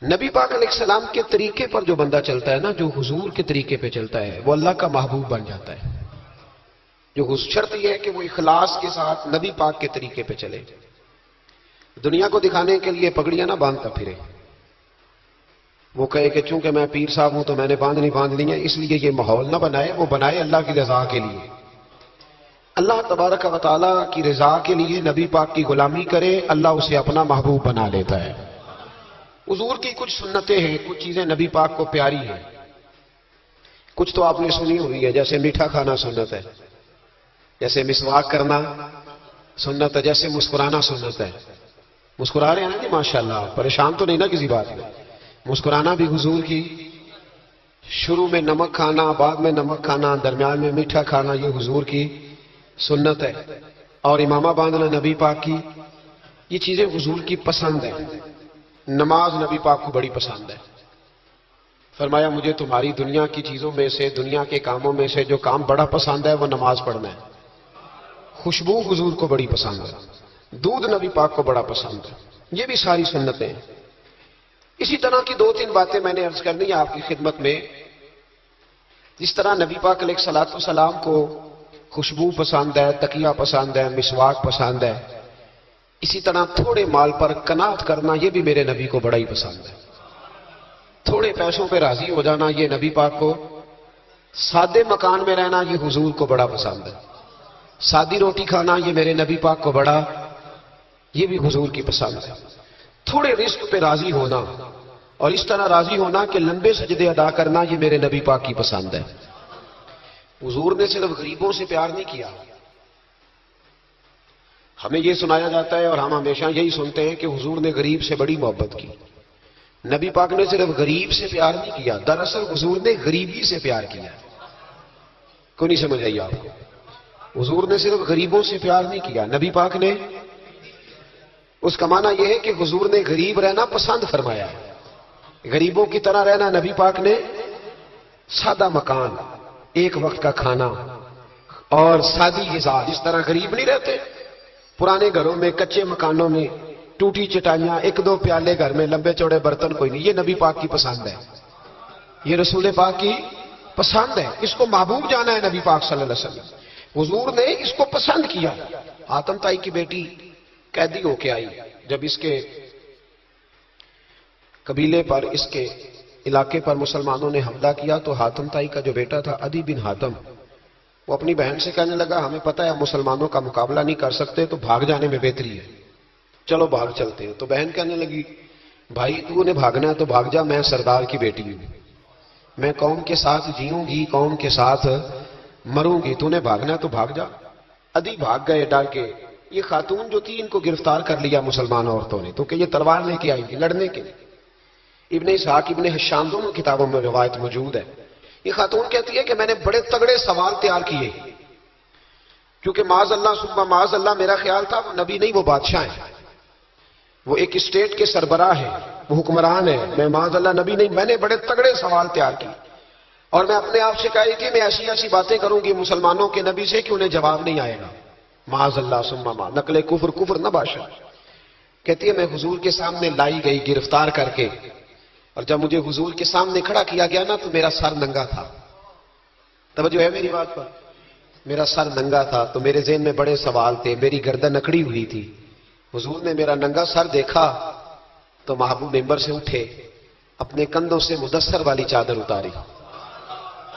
نبی پاک علیہ السلام کے طریقے پر جو بندہ چلتا ہے نا، جو حضور کے طریقے پہ چلتا ہے، وہ اللہ کا محبوب بن جاتا ہے۔ جو شرط یہ ہے کہ وہ اخلاص کے ساتھ نبی پاک کے طریقے پہ چلے۔ دنیا کو دکھانے کے لیے پگڑیاں نہ باندھتا پھرے، وہ کہے کہ چونکہ میں پیر صاحب ہوں تو میں نے باندھ لی ہیں، اس لیے یہ ماحول نہ بنائے، وہ بنائے اللہ کی رضا کے لیے۔ اللہ تبارک و تعالیٰ کی رضا کے لیے نبی پاک کی غلامی کرے، اللہ اسے اپنا محبوب بنا لیتا ہے۔ حضور کی کچھ سنتیں ہیں، کچھ چیزیں نبی پاک کو پیاری ہیں، کچھ تو آپ نے سنی ہوئی ہے، جیسے میٹھا کھانا سنت ہے، جیسے مسواک کرنا سنت ہے، جیسے مسکرانا سنت ہے۔ مسکرا رہے ہیں نا کہ ماشاءاللہ، پریشان تو نہیں نا کسی بات میں؟ مسکرانا بھی حضور کی، شروع میں نمک کھانا، بعد میں نمک کھانا، درمیان میں میٹھا کھانا، یہ حضور کی سنت ہے۔ اور امامہ باندھنا نبی پاک کی، یہ چیزیں حضور کی پسند ہیں۔ نماز نبی پاک کو بڑی پسند ہے۔ فرمایا مجھے تمہاری دنیا کی چیزوں میں سے، دنیا کے کاموں میں سے جو کام بڑا پسند ہے وہ نماز پڑھنا ہے۔ خوشبو حضور کو بڑی پسند ہے، دودھ نبی پاک کو بڑا پسند ہے۔ یہ بھی ساری سنتیں ہیں۔ اسی طرح کی دو تین باتیں میں نے عرض کرنی ہے آپ کی خدمت میں۔ جس طرح نبی پاک علیہ الصلوۃ والسلام کو خوشبو پسند ہے، تکیہ پسند ہے، مسواک پسند ہے، اسی طرح تھوڑے مال پر قناعت کرنا یہ بھی میرے نبی کو بڑا ہی پسند ہے۔ تھوڑے پیسوں پہ راضی ہو جانا یہ نبی پاک کو، سادے مکان میں رہنا یہ حضور کو بڑا پسند ہے۔ سادی روٹی کھانا یہ میرے نبی پاک کو بڑا، یہ بھی حضور کی پسند ہے۔ تھوڑے رزق پہ راضی ہونا اور اس طرح راضی ہونا کہ لمبے سجدے ادا کرنا یہ میرے نبی پاک کی پسند ہے۔ حضور نے صرف غریبوں سے پیار نہیں کیا۔ ہمیں یہ سنایا جاتا ہے اور ہم ہمیشہ یہی سنتے ہیں کہ حضور نے غریب سے بڑی محبت کی۔ نبی پاک نے صرف غریب سے پیار نہیں کیا، دراصل حضور نے غریبی سے پیار کیا۔ کوئی نہیں سمجھ آئی آپ کو؟ حضور نے صرف غریبوں سے پیار نہیں کیا، نبی پاک نے، اس کا معنی یہ ہے کہ حضور نے غریب رہنا پسند فرمایا ہے۔ غریبوں کی طرح رہنا نبی پاک نے، سادہ مکان، ایک وقت کا کھانا اور سادی غذا، جس طرح غریب نہیں رہتے پرانے گھروں میں، کچے مکانوں میں، ٹوٹی چٹائیاں، ایک دو پیالے گھر میں، لمبے چوڑے برتن کوئی نہیں، یہ نبی پاک کی پسند ہے، یہ رسول پاک کی پسند ہے۔ اس کو محبوب جانا ہے نبی پاک صلی اللہ علیہ وسلم۔ حضور نے اس کو پسند کیا۔ حاتم طائی کی بیٹی قیدی ہو کے آئی، جب اس کے قبیلے پر، اس کے علاقے پر مسلمانوں نے حملہ کیا تو حاتم طائی کا جو بیٹا تھا عدی بن حاتم، وہ اپنی بہن سے کہنے لگا ہمیں پتہ ہے مسلمانوں کا مقابلہ نہیں کر سکتے تو بھاگ جانے میں بہتری ہے، چلو بھاگ چلتے ہیں۔ تو بہن کہنے لگی بھائی تو نے بھاگنا ہے تو بھاگ جا، میں سردار کی بیٹی ہوں، میں قوم کے ساتھ جیوں گی، قوم کے ساتھ مروں گی، تو نے بھاگنا ہے تو بھاگ جا۔ عدی بھاگ گئے ڈر کے۔ یہ خاتون جو تھی ان کو گرفتار کر لیا مسلمان عورتوں نے، تو کہ یہ تلوار لے کے آئی تھی لڑنے کے لیے۔ ابن اسحاق ابن حشام دونوں کتابوں میں روایت موجود ہے۔ یہ خاتون کہتی ہے کہ میں نے بڑے تگڑے سوال تیار کیے، کیونکہ معاذ اللہ ثم معاذ اللہ میرا خیال تھا وہ نبی نہیں، وہ بادشاہ ہیں، وہ ایک اسٹیٹ کے سربراہ ہیں، وہ حکمران ہیں، میں معاذ اللہ نبی نہیں۔ میں نے بڑے تگڑے سوال تیار کیے اور میں اپنے آپ سے کہا کہ میں ایسی ایسی باتیں کروں گی مسلمانوں کے نبی سے کہ انہیں جواب نہیں آئے گا، معاذ اللہ ثم معاذ، نقل کفر نہ باشا۔ کہتی ہے میں حضور کے سامنے لائی گئی گرفتار کر کے، اور جب مجھے حضور کے سامنے کھڑا کیا گیا نا تو میرا سر ننگا تھا۔ توجہ ہے میری بات پر؟ میرا سر ننگا تھا تو میرے ذہن میں بڑے سوال تھے، میری گردن اکڑی ہوئی تھی۔ حضور نے میرا ننگا سر دیکھا تو محبوب ممبر سے اٹھے، اپنے کندھوں سے مدثر والی چادر اتاری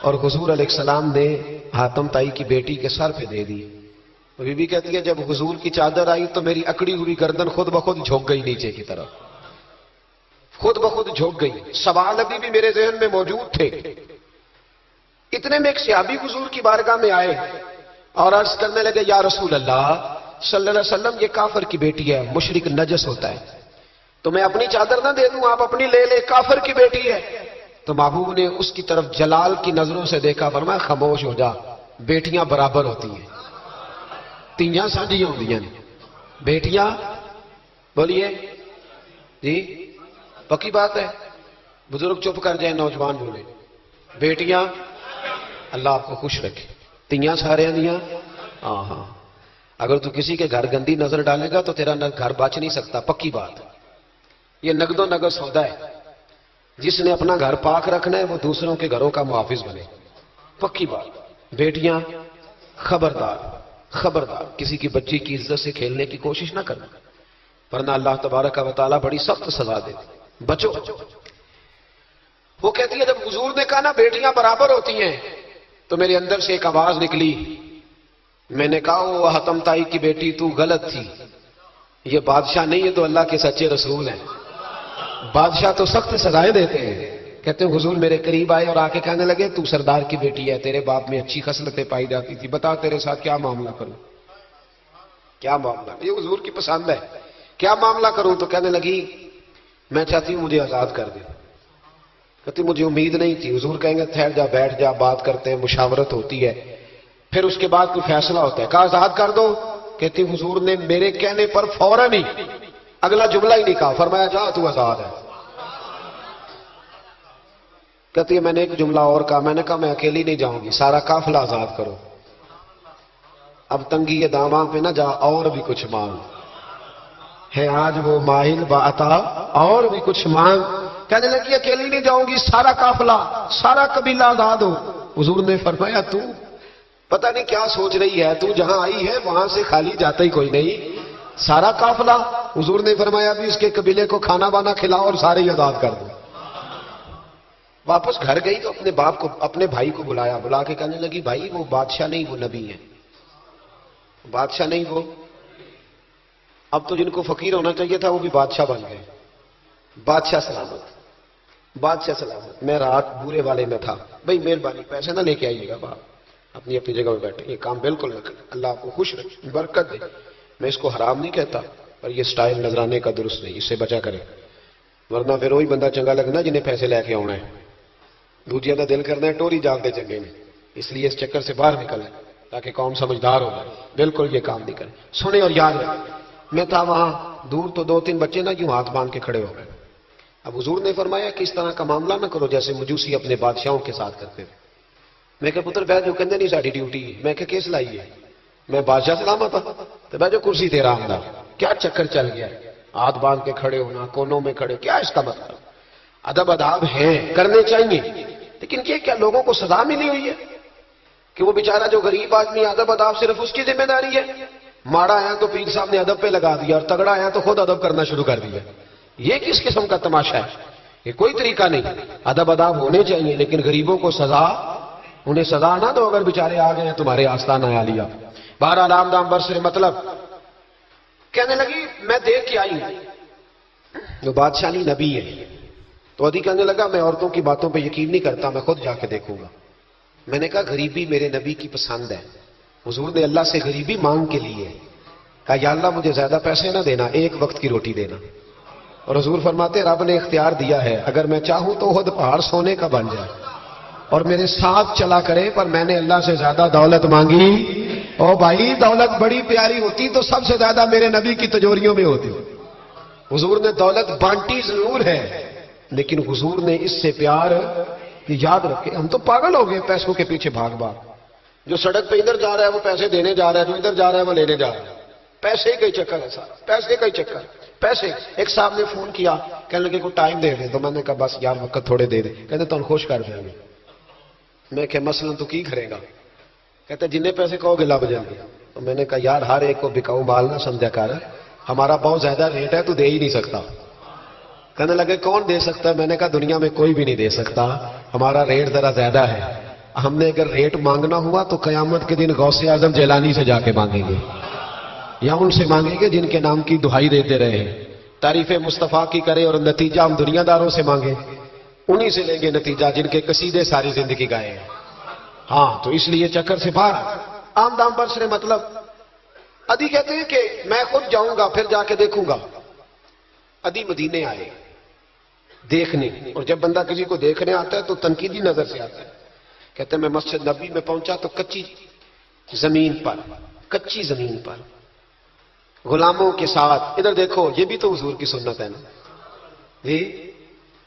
اور حضور علیہ السلام نے حاتم طائی کی بیٹی کے سر پہ دے دی۔ بی بی کہتی ہے جب حضور کی چادر آئی تو میری اکڑی ہوئی گردن خود بخود جھک گئی نیچے کی طرف، خود بخود جھک گئی۔ سوال ابھی بھی میرے ذہن میں موجود تھے۔ اتنے میں ایک صحابی حضور کی بارگاہ میں آئے اور عرض کرنے لگے یا رسول اللہ صلی اللہ علیہ وسلم یہ کافر کی بیٹی ہے، مشرک نجس ہوتا ہے، تو میں اپنی چادر نہ دے دوں، آپ اپنی لے لے، کافر کی بیٹی ہے۔ تو محبوب نے اس کی طرف جلال کی نظروں سے دیکھا، فرمایا خاموش ہو جا، بیٹیاں برابر ہوتی ہیں، تیاں سانجیاں ہوتی ہیں، بیٹیاں، بولیے جی پکی بات ہے، بزرگ چپ کر جائیں، نوجوان بولے، بیٹیاں، اللہ آپ کو خوش رکھے، تیاں سارے دیاں، ہاں ہاں، اگر تو کسی کے گھر گندی نظر ڈالے گا تو تیرا گھر بچ نہیں سکتا، پکی بات ہے، یہ نقد و نقد سودا ہے۔ جس نے اپنا گھر پاک رکھنا ہے وہ دوسروں کے گھروں کا محافظ بنے. پکی بات. بیٹیاں خبردار خبردار کسی کی بچی کی عزت سے کھیلنے کی کوشش نہ کرنا، ورنہ اللہ تبارک و تعالیٰ بڑی سخت سزا دے. بچو. وہ کہتی ہے جب حضور نے کہا نا بیٹیاں برابر ہوتی ہیں تو میرے اندر سے ایک آواز نکلی. میں نے کہا وہ حتم تائی کی بیٹی تو غلط تھی، یہ بادشاہ نہیں ہے تو اللہ کے سچے رسول ہیں. بادشاہ تو سخت سزائیں دیتے ہیں. کہتے ہیں حضور میرے قریب آئے اور آ کے کہنے لگے تو سردار کی بیٹی ہے، تیرے باپ میں اچھی خصلتیں پائی جاتی تھی، بتا تیرے ساتھ کیا معاملہ کروں. کیا معاملہ؟ یہ حضور کی پسند ہے. کیا معاملہ کروں؟ تو کہنے لگی میں چاہتی ہوں مجھے آزاد کر دے. کہتی مجھے امید نہیں تھی. حضور کہیں گے ٹھہر جا، بیٹھ جا، بات کرتے ہیں، مشاورت ہوتی ہے، پھر اس کے بعد کوئی فیصلہ ہوتا ہے. کہا آزاد کر دو. کہتی حضور نے میرے کہنے پر فوراً ہی اگلا جملہ ہی نہیں کہا، فرمایا جا تو آزاد ہے. کہتی ہے میں نے ایک جملہ اور کہا، میں نے کہا میں اکیلی نہیں جاؤں گی، سارا قافلہ آزاد کرو. اب تنگی کے داماں پہ نہ جا، اور بھی کچھ مانگ ہے آج وہ ماہل بعطا، اور بھی کچھ مانگ. کہنے لگی اکیلی نہیں جاؤں گی، سارا قافلہ سارا قبیلہ آزاد ہو. حضور نے فرمایا تو پتہ نہیں کیا سوچ رہی ہے، تو جہاں آئی ہے وہاں سے خالی جاتا ہی کوئی نہیں. سارا قافلہ. حضور نے فرمایا بھی اس کے قبیلے کو کھانا بانا کھلاؤ اور سارے ہی آزاد کر دو. واپس گھر گئی تو اپنے باپ کو، اپنے بھائی کو بلایا، بلا کے کہنے لگی بھائی وہ بادشاہ نہیں وہ نبی ہے. بادشاہ نہیں وہ. اب تو جن کو فقیر ہونا چاہیے تھا وہ بھی بادشاہ بن گئے. بادشاہ سلامت، بادشاہ سلامت. میں رات بورے والے میں تھا. بھائی مہربانی پیسے نہ لے کے آئیے گا، باپ اپنی اپنی جگہ پہ بیٹھے، یہ کام بالکل نہ کریں. اللہ آپ کو خوش رکھے، برکت دے. میں اس کو حرام نہیں کہتا، پر یہ سٹائل نظرانے کا درست نہیں، اس سے بچا کرے، ورنہ پھر وہی بندہ چنگا لگنا جنہیں پیسے لے کے آنا ہے. دوجیا کا دل کرنا ہے ٹوری جاگتے چنگے میں. اس لیے اس چکر سے باہر نکلیں تاکہ قوم سمجھدار ہو جائے. بالکل یہ کام نہیں کریں. سنیں اور یاد رکھیں. میں تھا وہاں دور تو دو تین بچے نا یوں ہاتھ باندھ کے کھڑے ہو گئے. اب حضور نے فرمایا کہ اس طرح کا معاملہ نہ کرو جیسے مجوسی اپنے بادشاہوں کے ساتھ کرتے تھے. میں کہ پتر بہ جو کہندے نہیں ساری ڈیوٹی. میں کہ کیس لائی ہے؟ میں بادشاہ سلامت تھا تو بہ جو کرسی تیرا آمدہ. کیا چکر چل گیا؟ ہاتھ باندھ کے کھڑے ہونا، کونوں میں کھڑے، کیا اس کا مطلب؟ ادب اداب ہیں، کرنے چاہیے، لیکن یہ کیا لوگوں کو سزا ملی ہوئی ہے کہ وہ بیچارہ جو غریب آدمی ادب اداب صرف اس کی ذمہ داری ہے؟ ماڑا آیا تو پیر صاحب نے ادب پہ لگا دیا اور تگڑا آیا تو خود ادب کرنا شروع کر دیا. یہ کس قسم کا تماشا ہے؟ یہ کوئی طریقہ نہیں. ادب اداب ہونے چاہیے لیکن غریبوں کو سزا، انہیں سزا نہ دو اگر بیچارے آ گئے ہیں تمہارے آستانہ آ لیا. بہرحال آم دام برسر مطلب کہنے لگی میں دیکھ کے آئی جو بادشاہ نہیں نبی ہے. تو ادھی کہنے لگا میں عورتوں کی باتوں پہ یقین نہیں کرتا، میں خود جا کے دیکھوں گا. میں نے کہا غریبی میرے نبی کی پسند ہے. حضور نے اللہ سے غریبی مانگ کے لیے کہا یا اللہ مجھے زیادہ پیسے نہ دینا، ایک وقت کی روٹی دینا. اور حضور فرماتے رب نے اختیار دیا ہے اگر میں چاہوں تو خود پہاڑ سونے کا بن جائے اور میرے ساتھ چلا کرے، پر میں نے اللہ سے زیادہ دولت مانگی. او بھائی دولت بڑی پیاری ہوتی تو سب سے زیادہ میرے نبی کی تجوریوں میں ہوتی. حضور نے دولت بانٹی ضرور ہے لیکن حضور نے اس سے پیار. یاد رکھے ہم تو پاگل ہو گئے پیسوں کے پیچھے بھاگ بھاگ. جو سڑک پہ ادھر جا رہا ہے وہ پیسے دینے جا رہا ہے، جو ادھر جا رہا ہے وہ لینے جا رہا ہے. پیسے کا ہی چکر ہے سارا، پیسے کا ہی چکر. پیسے. ایک صاحب نے فون کیا کہنے لگے کوئی ٹائم دے دے، تو میں نے کہا بس یار وقت تھوڑے دے دے. کہتے تم خوش کر دیں گے. میں کہ مثلاً تو کی کرے گا؟ کہتے جنہیں پیسے کہو گے لب جائیں گے. تو میں نے کہا یار ہر ایک کو بکاؤ مال نہ سمجھا کر، ہمارا بہت زیادہ ریٹ ہے تو دے ہی نہیں سکتا. کہنے لگے کون دے سکتا ہے؟ میں نے کہا دنیا میں کوئی بھی نہیں دے سکتا، ہمارا ریٹ ذرا زیادہ ہے. ہم نے اگر ریٹ مانگنا ہوا تو قیامت کے دن غوث اعظم جیلانی سے جا کے مانگیں گے یا ان سے مانگیں گے جن کے نام کی دہائی دیتے رہے ہیں. تعریف مصطفیٰ کی کرے اور نتیجہ ہم دنیا داروں سے مانگیں، انہی سے لیں گے نتیجہ جن کے قصیدے ساری زندگی گائے ہیں. ہاں تو اس لیے چکر سے باہر. عام دام پر سے مطلب ادھی کہتے ہیں کہ میں خود جاؤں گا پھر جا کے دیکھوں گا. ادھی مدینے آئے دیکھنے، اور جب بندہ کسی کو دیکھنے آتا ہے تو تنقیدی نظر سے آتا ہے. کہتے ہیں میں مسجد نبی میں پہنچا تو کچی زمین پر غلاموں کے ساتھ. ادھر دیکھو یہ بھی تو حضور کی سنت ہے نا جی.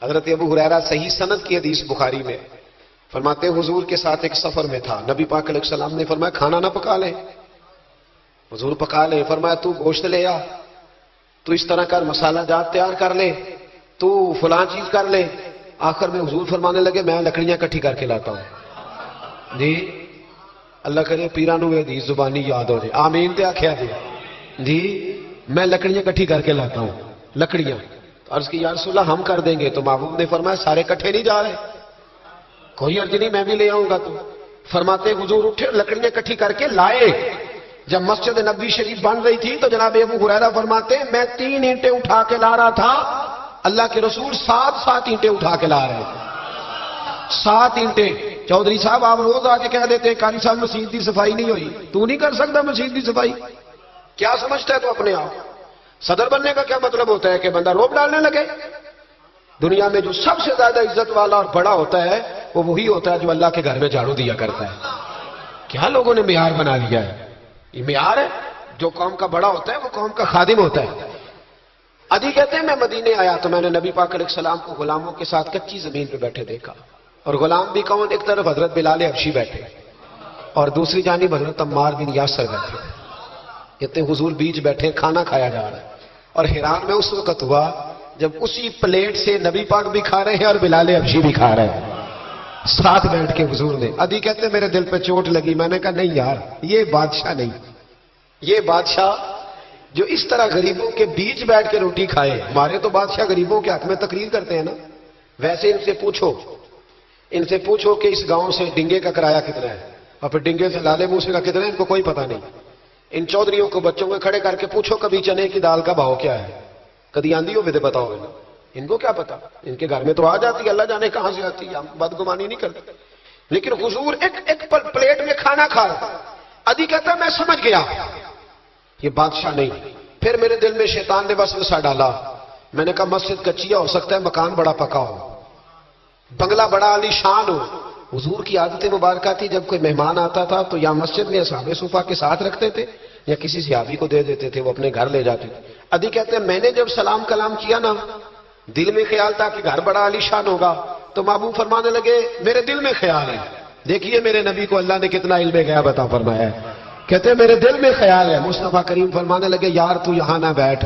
حضرت ابو ہریرہ صحیح سند کی حدیث بخاری میں فرماتے ہیں حضور کے ساتھ ایک سفر میں تھا. نبی پاک علیہ السلام نے فرمایا کھانا نہ پکا لے. حضور پکا لے. فرمایا تو گوشت لے آ، تو اس طرح کر مسالہ جات تیار کر لے، تو فلاں چیز کر لے. آخر میں حضور فرمانے لگے میں لکڑیاں اکٹھی کر کے لاتا ہوں جی. اللہ کرے پیرانو حدیث زبانی یاد ہو جائے. آمین تے آخیا جی میں لکڑیاں اکٹھی کر کے لاتا ہوں. لکڑیاں عرض کی یا رسول اللہ ہم کر دیں گے. تو محبوب نے فرمایا سارے کٹھے نہیں جا رہے, کوئی عرض نہیں میں بھی لے آؤں گا. تو فرماتے حضور اٹھے لکڑیاں اکٹھی کر کے لائے. جب مسجد نبوی شریف بن رہی تھی تو جناب ابو ہریرہ فرماتے میں 3 اینٹیں اٹھا کے لا رہا تھا, اللہ کے رسول 7 اینٹیں اٹھا کے لا رہے تھے. 7 اینٹیں. چودھری صاحب آپ روز آ کے کہہ دیتے ہیں قاری صاحب مسجد کی صفائی نہیں ہوئی. تو نہیں کر سکتا مسجد کی صفائی؟ کیا سمجھتا ہے تو اپنے آپ؟ صدر بننے کا کیا مطلب ہوتا ہے کہ بندہ روب ڈالنے لگے؟ دنیا میں جو سب سے زیادہ عزت والا اور بڑا ہوتا ہے وہ وہی ہوتا ہے جو اللہ کے گھر میں جھاڑو دیا کرتا ہے. کیا لوگوں نے معیار بنا لیا ہے. یہ معیار ہے. جو قوم کا بڑا ہوتا ہے وہ قوم کا خادم ہوتا ہے. عدی کہتے ہیں میں مدینے آیا تو میں نے نبی پاک علیہ السلام کو غلاموں کے ساتھ کچی زمین پہ بیٹھے دیکھا. اور غلام بھی کون؟ ایک طرف حضرت بلال حبشی بیٹھے اور دوسری جانب حضرت عمار بن یاسر بیٹھے. کہتے ہیں حضور بیچ بیٹھے, کھانا کھایا جا رہا ہے. اور حیران میں اس وقت ہوا جب اسی پلیٹ سے نبی پاک بھی کھا رہے ہیں اور بلال حبشی بھی کھا رہے ہیں ساتھ بیٹھ کے حضور نے. عدی کہتے ہیں میرے دل پہ چوٹ لگی. میں نے کہا نہیں یار, یہ بادشاہ نہیں. یہ بادشاہ جو اس طرح غریبوں کے بیچ بیٹھ کے روٹی کھائے. ہمارے تو بادشاہ غریبوں کے حق میں تقریر کرتے ہیں نا. ویسے ان سے پوچھو کہ اس گاؤں سے ڈنگے کا کرایہ کتنا ہے, اور پھر ڈنگے سے لالے موسے کا کتنا ہے, ان کو کوئی پتہ نہیں. ان چودھریوں کو بچوں میں کھڑے کر کے پوچھو کبھی چنے کی دال کا بھاؤ کیا ہے, کبھی آندھی ہو بھی بتاؤ گے نا. ان کو کیا پتا, ان کے گھر میں تو آ جاتی ہے, اللہ جانے کہاں سے آتی ہے, ہم بدگمانی نہیں کرتے. لیکن حضور ایک پلیٹ میں کھانا کھا رہا. عدی کہتا میں سمجھ گیا یہ بادشاہ نہیں. پھر میرے دل میں شیطان نے وسوسہ ڈالا. میں نے کہا مسجد کچیا ہو سکتا ہے, مکان بڑا پکا ہو, بنگلہ بڑا عالی شان ہو. حضور کی عادت مبارکہ تھی جب کوئی مہمان آتا تھا تو یا مسجد میں اصحاب صفہ کے ساتھ رکھتے تھے یا کسی صحابی کو دے دیتے تھے, وہ اپنے گھر لے جاتے تھے. عدی کہتے ہیں میں نے جب سلام کلام کیا نا, دل میں خیال تھا کہ گھر بڑا عالی شان ہوگا. تو محبوب فرمانے لگے میرے دل میں خیال ہے. دیکھیے میرے نبی کو اللہ نے کتنا علم غیب عطا فرمایا ہے. کہتے ہیں میرے دل میں خیال ہے. مصطفیٰ کریم فرمانے لگے یار تو یہاں نہ بیٹھ,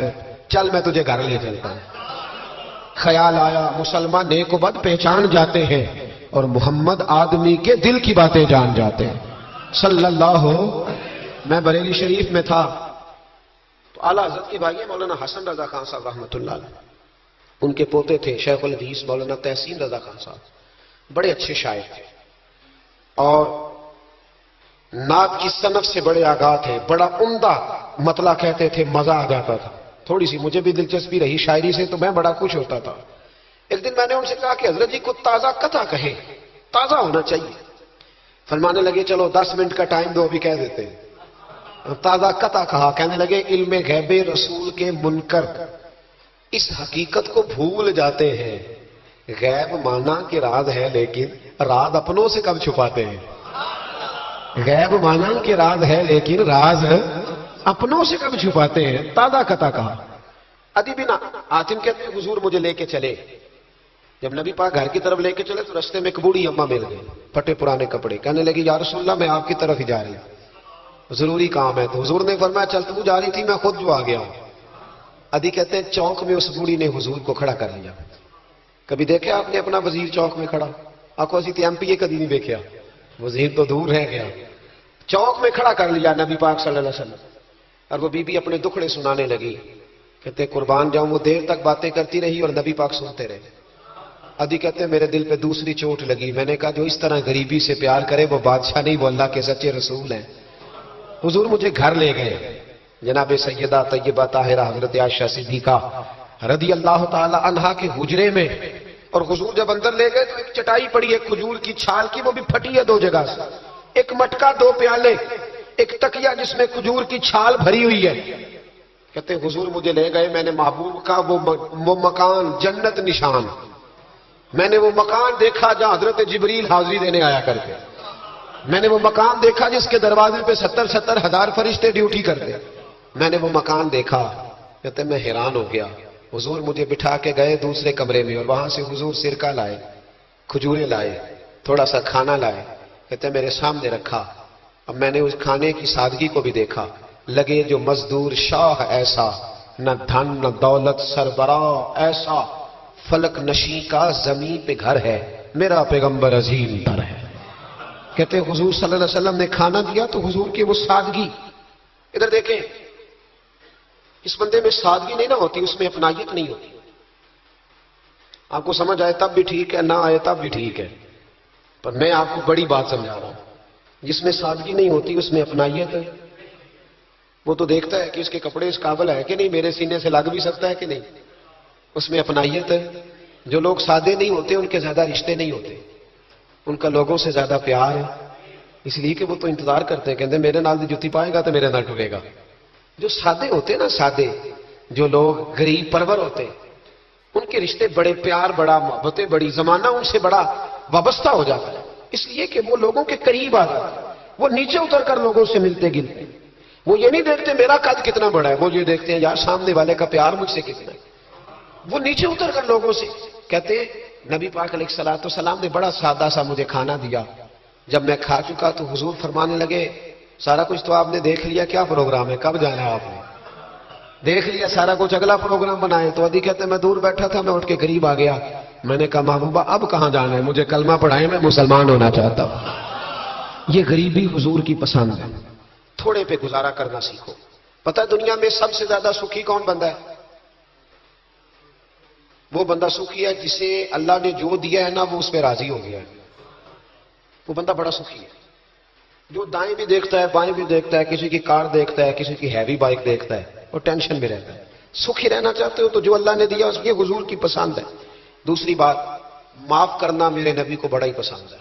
چل میں تجھے گھر لے چلتا ہوں. خیال آیا مسلمان نیک و بد پہچان جاتے ہیں اور محمد آدمی کے دل کی باتیں جان جاتے ہیں صلی اللہ. میں بریلی شریف میں تھا تو اعلیٰ حضرت کے بھائی مولانا حسن رضا خان صاحب رحمۃ اللہ علیہ, ان کے پوتے تھے شیخ الحدیث مولانا تحسین رضا خان صاحب, بڑے اچھے شاعر تھے اور نعت کی صنف سے بڑے آگاہ تھے. بڑا عمدہ مطلع کہتے تھے, مزہ آ جاتا تھا. تھوڑی سی مجھے بھی دلچسپی رہی شاعری سے تو میں بڑا خوش ہوتا تھا. ایک دن میں نے ان سے کہا کہ حضرت جی کو تازہ قطع کہیں, تازہ ہونا چاہیے. فرمانے لگے چلو 10 منٹ کا ٹائم دو, ابھی کہہ دیتے ہیں. تازہ قطع کہا. کہنے لگے علم غیب رسول کے منکر اس حقیقت کو بھول جاتے ہیں. غیب مانا کہ راز ہے لیکن راز اپنوں سے کب چھپاتے ہیں. غیب مانا کہ راز ہے لیکن راز اپنوں سے کب چھپاتے ہیں. تازہ قطع کہا. عدی بن حاتم کہتے ہیں حضور مجھے لے کے چلے. جب نبی پاک گھر کی طرف لے کے چلے تو رستے میں ایک بوڑھی اماں مل گئی, پھٹے پرانے کپڑے. کہنے لگی یا رسول اللہ میں آپ کی طرف ہی جا رہی ہوں, ضروری کام ہے. تو حضور نے فرمایا چل تو جا رہی تھی, میں خود جو آ گیا ہوں. عدی کہتے ہیں چوک میں اس بوڑھی نے حضور کو کھڑا کر لیا. کبھی دیکھا آپ نے اپنا وزیر چوک میں کھڑا؟ آپ کو اسی ایم پی اے کبھی نہیں دیکھا, وزیر تو دور رہ گیا. چوک میں کھڑا کر لیا نبی پاک صلی اللہ علیہ وسلم, اور وہ بی بی اپنے دکھڑے سنانے لگی. کہتے قربان جاؤں وہ دیر تک باتیں کرتی رہی اور نبی پاک سنتے رہے. عدی کہتے ہیں میرے دل پہ دوسری چوٹ لگی. میں نے کہا جو اس طرح غریبی سے پیار کرے وہ بادشاہ نہیں, وہ اللہ کے سچے رسول ہیں. حضور مجھے گھر لے گئے. جناب سیدہ طیبہ طاہرہ حضرت عائشہ صدیقہ رضی اللہ تعالی عنہا کے حجرے میں, اور حضور جب اندر لے گئے تو ایک چٹائی پڑی ہے کھجور کی چھال کی, وہ بھی پھٹی ہے 2 جگہ سے, ایک مٹکا 2 پیالے, ایک تکیا جس میں کھجور کی چھال بھری ہوئی ہے. کہتے حضور مجھے لے گئے. میں نے محبوب کا وہ مکان جنت نشان, میں نے وہ مکان دیکھا جہاں حضرت جبریل حاضری دینے آیا کرتے. میں نے وہ مکان دیکھا جس کے دروازے پہ 70 ہزار فرشتے ڈیوٹی کرتے. میں نے وہ مکان دیکھا. کہتے میں حیران ہو گیا. حضور مجھے بٹھا کے گئے دوسرے کمرے میں, اور وہاں سے حضور سرکہ لائے, کھجورے لائے, تھوڑا سا کھانا لائے. کہتے میرے سامنے رکھا. اب میں نے اس کھانے کی سادگی کو بھی دیکھا. لگے جو مزدور شاہ ایسا, نہ دھن نہ دولت سربراہ ایسا, فلک نشی کا زمین پہ گھر ہے، میرا پیغمبر عظیم تر ہے۔ کہتے ہیں حضور صلی اللہ علیہ وسلم نے کھانا دیا تو حضور کی وہ سادگی، ادھر دیکھیں اس بندے میں سادگی نہیں نہ ہوتی، اس میں اپنائیت نہیں ہوتی۔ آپ کو سمجھ آئے تب بھی ٹھیک ہے، نہ آئے تب بھی ٹھیک ہے، پر میں آپ کو بڑی بات سمجھا رہا ہوں۔ جس میں سادگی نہیں ہوتی اس میں اپنائیت ہے۔ وہ تو دیکھتا ہے کہ اس کے کپڑے اس قابل ہے کہ نہیں، میرے سینے سے لگ بھی سکتا ہے کہ نہیں، اس میں اپنائیت ہے۔ جو لوگ سادے نہیں ہوتے ان کے زیادہ رشتے نہیں ہوتے، ان کا لوگوں سے زیادہ پیار ہے، اس لیے کہ وہ تو انتظار کرتے ہیں، کہتے ہیں میرے نال دی جتی پائے گا تو میرے نال ٹرے گا۔ جو سادے ہوتے نا، سادے جو لوگ غریب پرور ہوتے، ان کے رشتے بڑے پیار، بڑا محبتیں، بڑی زمانہ ان سے بڑا وابستہ ہو جاتا ہے، اس لیے کہ وہ لوگوں کے قریب آ جاتے ہیں، وہ نیچے اتر کر لوگوں سے ملتے گلتے، وہ یہ نہیں دیکھتے میرا قد کتنا بڑا ہے، وہ یہ دیکھتے ہیں یار سامنے والے کا پیار مجھ سے کتنا ہے۔ وہ نیچے اتر کر لوگوں سے کہتے ہیں نبی پاک علیہ الصلوۃ والسلام نے بڑا سادہ سا مجھے کھانا دیا، جب میں کھا چکا تو حضور فرمانے لگے سارا کچھ تو آپ نے دیکھ لیا، کیا پروگرام ہے، کب جانا ہے آپ نے؟ دیکھ لیا سارا کچھ، اگلا پروگرام بنائے۔ تو ادی کہتے ہیں میں دور بیٹھا تھا، میں اٹھ کے قریب آ گیا، میں نے کہا محبوبہ اب کہاں جانا ہے، مجھے کلمہ پڑھائیں، میں مسلمان ہونا چاہتا ہوں۔ یہ غریبی حضور کی پسند ہے، تھوڑے پہ گزارا کرنا سیکھو۔ پتہ دنیا میں سب سے زیادہ سکھی کون بندہ ہے؟ وہ بندہ سکھی ہے جسے اللہ نے جو دیا ہے نا وہ اس پہ راضی ہو گیا ہے، وہ بندہ بڑا سکھی ہے۔ جو دائیں بھی دیکھتا ہے بائیں بھی دیکھتا ہے، کسی کی کار دیکھتا ہے، کسی کی ہیوی بائک دیکھتا ہے، وہ ٹینشن میں رہتا ہے۔ سکھی رہنا چاہتے ہو تو جو اللہ نے دیا اس کی حضور کی پسند ہے۔ دوسری بات، معاف کرنا میرے نبی کو بڑا ہی پسند ہے۔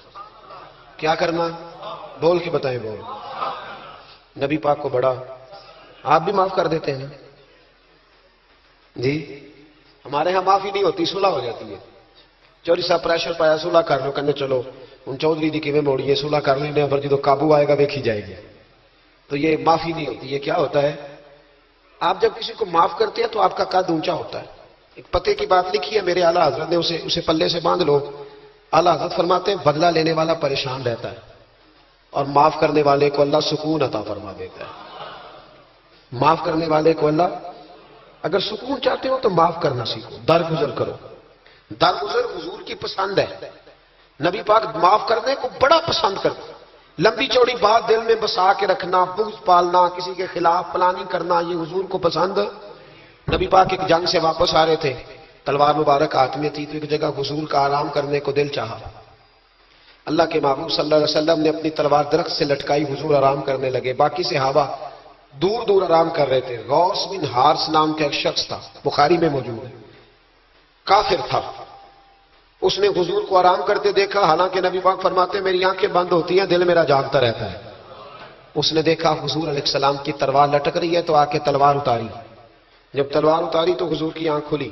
کیا کرنا؟ بول کے بتائیں، بول۔ نبی پاک کو بڑا، آپ بھی معاف کر دیتے ہیں جی؟ ہمارے ہاں معافی نہیں ہوتی، صلح ہو جاتی ہے۔ چوری صاحب پریشر پایا، صلح کر لو، کہنے چلو ہوں چودھری دی کیویں موڑیے، صلح کر لینے، پر جدو قابو آئے گا ویکھی جائے گی۔ تو یہ معافی نہیں ہوتی۔ یہ کیا ہوتا ہے؟ آپ جب کسی کو معاف کرتے ہیں تو آپ کا قد اونچا ہوتا ہے۔ ایک پتے کی بات لکھی ہے میرے اعلیٰ حضرت نے، اسے پلے سے باندھ لو۔ اعلیٰ حضرت فرماتے ہیں بدلہ لینے والا پریشان رہتا ہے اور معاف کرنے والے کو اللہ سکون عطا فرما دیتا ہے۔ معاف کرنے والے کو اللہ، اگر سکون چاہتے ہو تو معاف کرنا سیکھو، درگزر کرو۔ درگزر حضور کی پسند ہے، نبی پاک معاف کرنے کو بڑا پسند کرتے۔ لمبی چوڑی بات دل میں بسا کے رکھنا، بغض پالنا، کسی کے خلاف پلاننگ کرنا، یہ حضور کو پسند۔ نبی پاک ایک جنگ سے واپس آ رہے تھے، تلوار مبارک ہاتھ میں تھی، تو ایک جگہ حضور کا آرام کرنے کو دل چاہا۔ اللہ کے محبوب صلی اللہ علیہ وسلم نے اپنی تلوار درخت سے لٹکائی، حضور آرام کرنے لگے، باقی صحابہ دور دور آرام کر رہے تھے۔ غوث بن حارث نام کا ایک شخص تھا، بخاری میں موجود ہے، کافر تھا۔ اس نے حضور کو آرام کرتے دیکھا، حالانکہ نبی پاک فرماتے ہیں میری آنکھیں بند ہوتی ہیں، دل میرا جاگتا رہتا ہے۔ اس نے دیکھا حضور علیہ السلام کی تلوار لٹک رہی ہے تو آ کے تلوار اتاری۔ جب تلوار اتاری تو حضور کی آنکھ کھلی،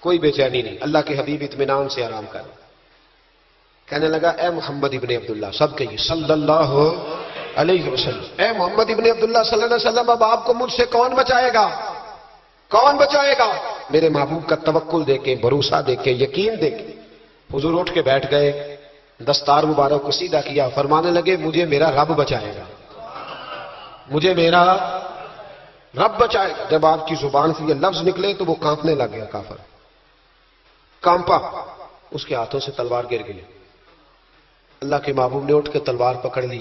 کوئی بے چینی نہیں، اللہ کے حبیب اطمینان سے آرام کر۔ کہنے لگا اے محمد ابن عبداللہ، سب کہیے صلی اللہ علیہ وسلم، اے محمد ابن عبداللہ صلی اللہ علیہ وسلم، اب آپ کو مجھ سے کون بچائے گا؟ کون بچائے گا؟ میرے محبوب کا توکل دے کے، بھروسہ دے کے، یقین دے کے حضور اٹھ کے بیٹھ گئے، دستار مبارک کو سیدھا کیا، فرمانے لگے مجھے میرا رب بچائے گا، مجھے میرا رب بچائے گا۔ جب آپ کی زبان سے یہ لفظ نکلے تو وہ کانپنے لگ گیا، کافر کانپا، اس کے ہاتھوں سے تلوار گر گئی۔ اللہ کے محبوب نے اٹھ کے تلوار پکڑ لی،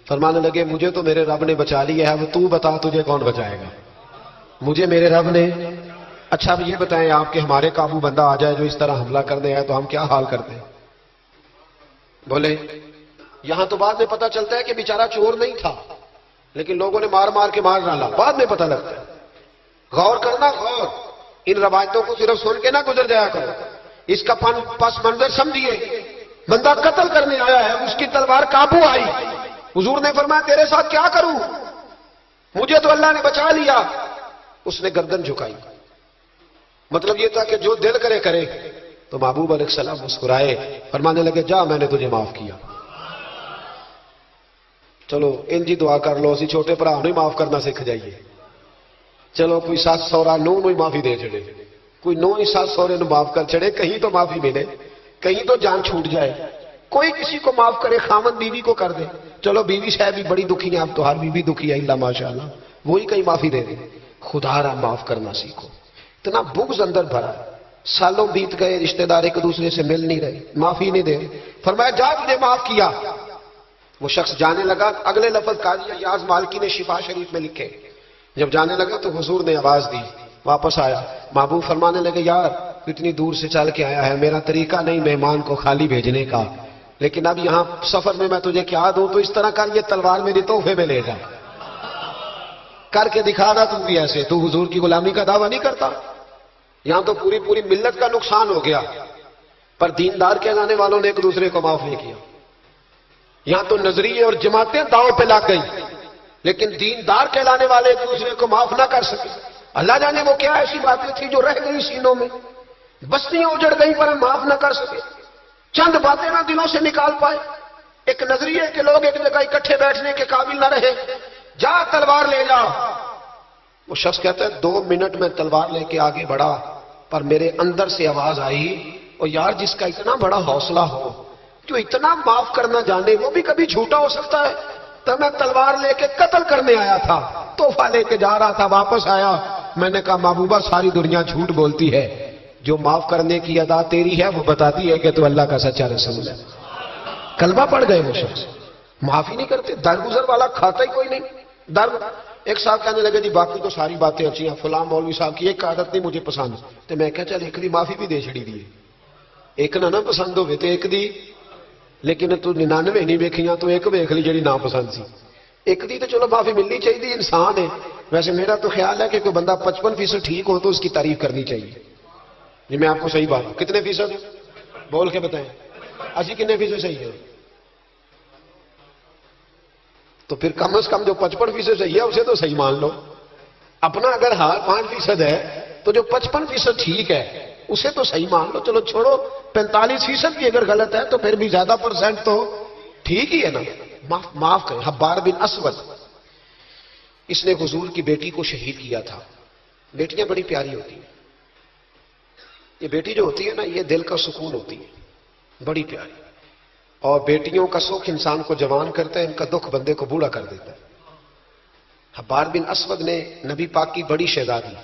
فرمانے لگے مجھے تو میرے رب نے بچا لیا ہے، وہ تو بتا تجھے کون بچائے گا؟ مجھے میرے رب نے۔ اچھا اب یہ بتائیں آپ کہ ہمارے قابو بندہ آ جائے جو اس طرح حملہ کرنے آئے تو ہم کیا حال کرتے ہیں؟ بولے یہاں تو بعد میں پتا چلتا ہے کہ بیچارہ چور نہیں تھا، لیکن لوگوں نے مار مار کے مار ڈالا، بعد میں پتا لگتا ہے۔ غور کرنا، غور، ان روایتوں کو صرف سن کے نہ گزر جایا کرو، اس کا پس منظر سمجھیے۔ بندہ قتل کرنے آیا ہے، اس کی تلوار قابو آئی، حضور نے فرمایا تیرے ساتھ کیا کروں، مجھے تو اللہ نے بچا لیا۔ اس نے گردن جھکائی، مطلب یہ تھا کہ جو دل کرے کرے۔ تو محبوب علیہ السلام مسکرائے، فرمانے لگے جا میں نے تجھے معاف کیا۔ چلو انجی دعا کر لو، اسی چھوٹے بھرا نو معاف کرنا سکھ جائیے۔ چلو کوئی ساس سورا نو ہی معافی دے چڑے، کوئی نو ہی ساس سورے نو معاف کر چڑے، کہیں تو معافی ملے، کہیں تو جان چھوٹ جائے۔ کوئی کسی کو معاف کرے، خامن بیوی کو کر دے، چلو بیوی شاید بھی بڑی دکھی ہے، اب تو ہر بیوی دکھی ہے، اللہ ماشاءاللہ، وہی کہیں معافی دے دے۔ خدا را معاف کرنا سیکھو۔ اتنا بغض اندر بھرا ہے، سالوں بیت گئے، رشتہ دار ایک دوسرے سے مل نہیں رہے، معافی نہیں دے رہے۔ فرمایا جا تجھے معاف کیا۔ وہ شخص جانے لگا، اگلے لفظ قاضی ایاز مالکی نے شفا شریف میں لکھے۔ جب جانے لگا تو حضور نے آواز دی، واپس آیا۔ محبوب فرمانے لگے یار اتنی دور سے چل کے آیا ہے، میرا طریقہ نہیں مہمان کو خالی بھیجنے کا، لیکن اب یہاں سفر میں میں تجھے کیا دوں، تو اس طرح کر یہ تلوار میری تحفے میں لے جا، کر کے دکھا رہا تم بھی ایسے، تو حضور کی غلامی کا دعویٰ نہیں کرتا۔ یہاں تو پوری پوری ملت کا نقصان ہو گیا، پر دیندار کہلانے والوں نے ایک دوسرے کو معاف نہیں کیا۔ یہاں تو نظریے اور جماعتیں داؤ پہ لگ گئی، لیکن دیندار کہلانے والے ایک دوسرے کو معاف نہ کر سکے۔ اللہ جانے وہ کیا ایسی باتیں تھی جو رہ گئی سینوں میں، بستیاں اجڑ گئی پر ہم معاف نہ کر سکے، چند باتیں نہ دلوں سے نکال پائے، ایک نظریے کے لوگ ایک جگہ اکٹھے بیٹھنے کے قابل نہ رہے۔ جا تلوار لے جا۔ وہ شخص کہتا ہے 2 منٹ میں تلوار لے کے آگے بڑھا، پر میرے اندر سے آواز آئی، اور یار جس کا اتنا بڑا حوصلہ ہو، جو اتنا معاف کرنا جانے، وہ بھی کبھی جھوٹا ہو سکتا ہے؟ تو میں تلوار لے کے قتل کرنے آیا تھا، تحفہ لے کے جا رہا تھا، واپس آیا، میں نے کہا محبوبہ ساری دنیا جھوٹ بولتی ہے، جو معاف کرنے کی ادا تیری ہے وہ بتاتی ہے کہ تو اللہ کا سچا رسول ہے۔ کلمہ پڑھ گئے وہ شخص، معافی نہیں کرتے، درگزر والا کھاتا ہی کوئی نہیں۔ ایک صاحب کہنے لگے جی باقی تو ساری باتیں اچھی ہیں، فلاں مولوی صاحب کی ایک عادت نہیں مجھے پسند، تو میں کہا چل ایک دی معافی بھی دے چھڑی دی، ایک نہ پسند ہوئے تو ایک دی، لیکن تو 99 نہیں ویکھیاں تو ایک ویکھ لی جڑی نا پسند سی، ایک دی تو چلو معافی ملنی چاہیے، انسان ہے۔ ویسے میرا تو خیال ہے کہ کوئی بندہ 55% ٹھیک ہو تو اس کی تعریف کرنی چاہیے۔ جی میں آپ کو صحیح بات، کتنے فیصد بول کے بتائیں، اسی کتنے فیصد صحیح ہے؟ تو پھر کم از کم جو 55% صحیح ہے اسے تو صحیح مان لو۔ اپنا اگر حال 5% ہے تو جو 55% ٹھیک ہے اسے تو صحیح مان لو، چلو چھوڑو 45% بھی اگر غلط ہے تو پھر بھی زیادہ پرسنٹ تو ٹھیک ہی ہے نا، معاف کریں۔ حبار بن اسود، اس نے حضور کی بیٹی کو شہید کیا تھا۔ بیٹیاں بڑی پیاری ہوتی ہیں، یہ بیٹی جو ہوتی ہے نا یہ دل کا سکون ہوتی ہے، بڑی پیاری، اور بیٹیوں کا سکھ انسان کو جوان کرتا ہے، ان کا دکھ بندے کو بوڑھا کر دیتا ہے۔ حبار بن اسود نے نبی پاک کی بڑی شہزادی،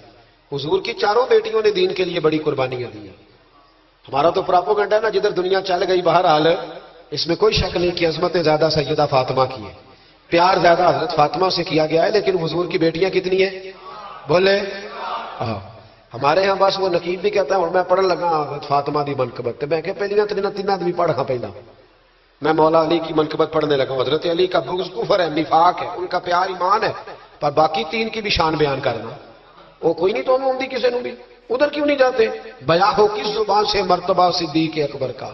حضور کی 4 بیٹیوں نے دین کے لیے بڑی قربانیاں دی ہیں۔ ہمارا تو پراپوگنڈا ہے نا، جدھر دنیا چل گئی بہرحال اس میں کوئی شک نہیں کہ عظمت زیادہ سیدہ فاطمہ کی ہے، پیار زیادہ حضرت فاطمہ سے کیا گیا ہے، لیکن حضور کی بیٹیاں کتنی ہیں بولے؟ ہمارے ہاں بس وہ نقیب بھی کہتا ہے اور میں پڑھن لگا حضرت فاطمہ دی منقبت، میں کہ پہلیاں تیناں بھی پڑھ ہاں پہلا، میں مولا علی کی منقبت پڑھنے لگا۔ حضرت علی کا بغض کفر ہے، نفاق ہے، ان کا پیار ایمان ہے، پر باقی 3 کی بھی شان بیان کرنا وہ کوئی نہیں تو ہوں کسی نے بھی، ادھر کیوں نہیں جاتے؟ بیان ہو کس زبان سے مرتبہ صدیق اکبر کا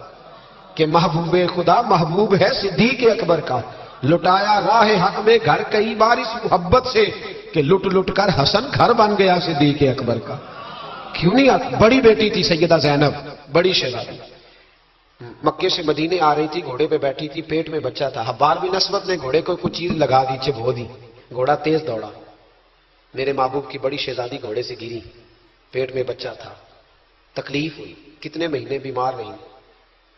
کہ محبوب خدا محبوب ہے صدیق اکبر کا، لٹایا راہ حق میں گھر کئی بار اس محبت سے کہ لٹ لٹ کر حسن گھر بن گیا صدیق اکبر کا۔ کیوں نہیں آتی؟ بڑی بیٹی تھی سیدہ زینب، بڑی شہزادی، مکے سے مدینے آ رہی تھی، گھوڑے پہ بیٹھی تھی، پیٹ میں بچہ تھا۔ حبار بن اسود نے گھوڑے کو کچھ چیز لگا دی، چبھو دی، گھوڑا تیز دوڑا، میرے محبوب کی بڑی شہزادی گھوڑے سے گری، پیٹ میں بچہ تھا، تکلیف ہوئی، کتنے مہینے بیمار رہی،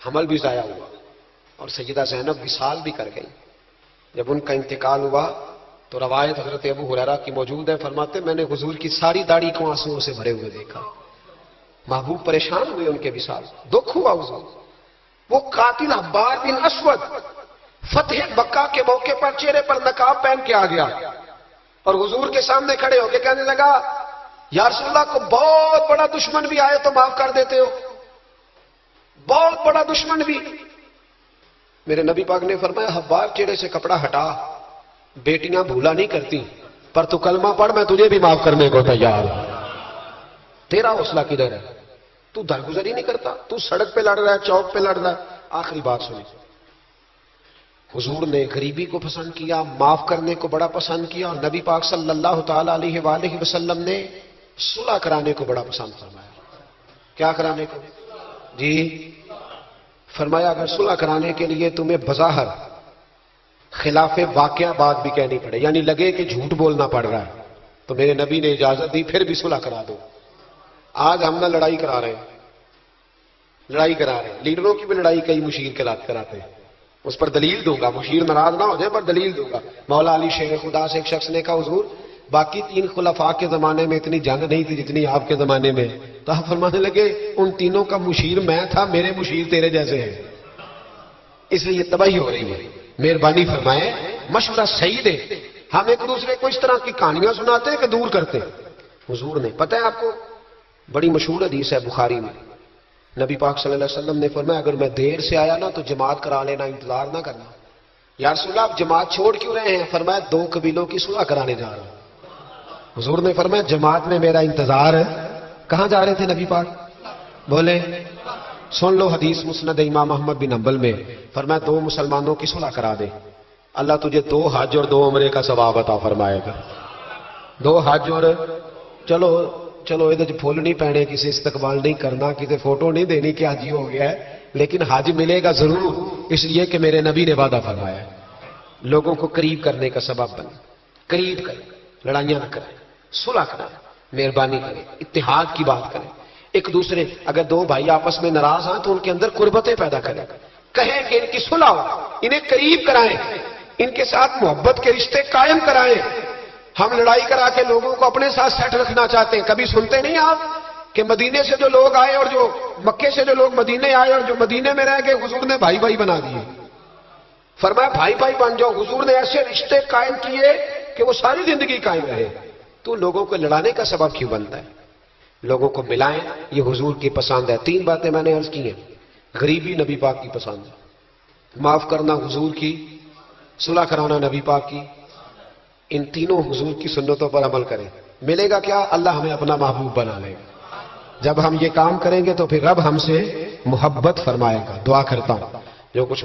حمل بھی ضائع ہوا، اور سیدہ زینب وصال بھی کر گئی۔ جب ان کا انتقال ہوا تو روایت حضرت ابو ہریرہ کی موجود ہے، فرماتے میں نے حضور کی ساری داڑھی کو آنسوؤں سے بھرے ہوئے دیکھا، محبوب پریشان ہوئے ان کے وصال، دکھ ہوا حضور۔ وہ قاتل حبار بن اسود فتح مکہ کے موقع پر چہرے پر نقاب پہن کے آ گیا اور حضور کے سامنے کھڑے ہو کے کہنے لگا یا رسول اللہ کو بہت بڑا دشمن بھی آئے تو معاف کر دیتے ہو، بہت بڑا دشمن بھی۔ میرے نبی پاک نے فرمایا حبار چہرے سے کپڑا ہٹا، بیٹیاں بھولا نہیں کرتی، پر تو کلمہ پڑھ میں تجھے بھی معاف کرنے کو تیار ہوں۔ تیرا حوصلہ کدھر ہے؟ تو درگزر ہی نہیں کرتا، تو سڑک پہ لڑ رہا ہے، چوک پہ لڑ رہا ہے۔ آخری بات سنی، حضور نے غریبی کو پسند کیا، معاف کرنے کو بڑا پسند کیا، اور نبی پاک صلی اللہ تعالی علیہ وآلہ وسلم نے صلح کرانے کو بڑا پسند فرمایا۔ کیا کرانے کو؟ جی فرمایا اگر صلح کرانے کے لیے تمہیں بظاہر خلاف واقعہ بات بھی کہنی پڑے، یعنی لگے کہ جھوٹ بولنا پڑ رہا ہے، تو میرے نبی نے اجازت دی، پھر بھی صلح کرا دو۔ آج ہم نہ لڑائی کرا رہے ہیں، لیڈروں کی بھی لڑائی کئی مشیر کے لات کراتے ہیں، اس پر دلیل دوں گا، مشیر ناراض نہ ہو جائے پر دلیل دوں گا۔ مولا علی شیر خدا سے ایک شخص نے کہا حضور باقی 3 خلفاء کے زمانے میں اتنی جنگ نہیں تھی جتنی آپ کے زمانے میں، تو تو آپ فرمانے لگے ان تینوں کا مشیر میں تھا، میرے مشیر تیرے جیسے ہیں، اس لیے تباہی ہو رہی ہے۔ مہربانی فرمائے، مشورہ صحیح دے، ہم ایک دوسرے کو اس طرح کی کہانیاں سناتے ہیں کہ دور کرتے ہیں۔ حضور نے، پتہ ہے آپ کو، بڑی مشہور حدیث ہے بخاری میں، نبی پاک صلی اللہ علیہ وسلم نے فرمایا اگر میں دیر سے آیا نا تو جماعت کرا لینا، انتظار نہ کرنا۔ یا رسول اللہ آپ جماعت چھوڑ کیوں رہے ہیں؟ فرمایا 2 قبیلوں کی صلح کرانے جا رہا ہوں۔ حضور نے فرمایا جماعت میں میرا انتظار ہے۔ کہاں جا رہے تھے نبی پاک؟ بولے سن لو حدیث مسند امام احمد بن حنبل میں، فرمایا 2 مسلمانوں کی صلح کرا دے، اللہ تجھے 2 حج اور 2 عمرے کا ثواب عطا فرمائے گا۔ 2 حج اور چلو یہ پھول نہیں پہنے، کسی استقبال نہیں کرنا، کسی فوٹو نہیں دینی کہ حج ہی ہو گیا ہے، لیکن حج ملے گا ضرور، اس لیے کہ میرے نبی نے وعدہ فرمایا ہے۔ لوگوں کو قریب کرنے کا سبب بنے، قریب کریں، لڑائیاں نہ کریں، صلح کریں، مہربانی کریں، اتحاد کی بات کریں، ایک دوسرے اگر 2 بھائی آپس میں ناراض ہیں تو ان کے اندر قربتیں پیدا کریں، کہیں کہ ان کی صلح ہو، انہیں قریب کرائیں، ان کے ساتھ محبت کے رشتے قائم کرائیں۔ ہم لڑائی کرا کے لوگوں کو اپنے ساتھ سیٹ رکھنا چاہتے ہیں، کبھی سنتے نہیں آپ کہ مدینے سے جو لوگ آئے اور جو مکے سے جو لوگ مدینے آئے اور جو مدینے میں رہ گئے حضور نے بھائی بھائی بنا دیے۔ فرمایا بھائی بھائی بن جاؤ، حضور نے ایسے رشتے قائم کیے کہ وہ ساری زندگی قائم رہے۔ تو لوگوں کو لڑانے کا سبب کیوں بنتا ہے؟ لوگوں کو ملائیں، یہ حضور کی پسند ہے۔ 3 باتیں میں نے عرض کی ہیں، غریبی نبی پاک کی پسند ہے، معاف کرنا حضور کی، صلح کرانا نبی پاک کی، ان تینوں حضور کی سنتوں پر عمل کریں، ملے گا کیا؟ اللہ ہمیں اپنا محبوب بنا لے گا۔ جب ہم یہ کام کریں گے تو پھر رب ہم سے محبت فرمائے گا۔ دعا کرتا ہوں جو کچھ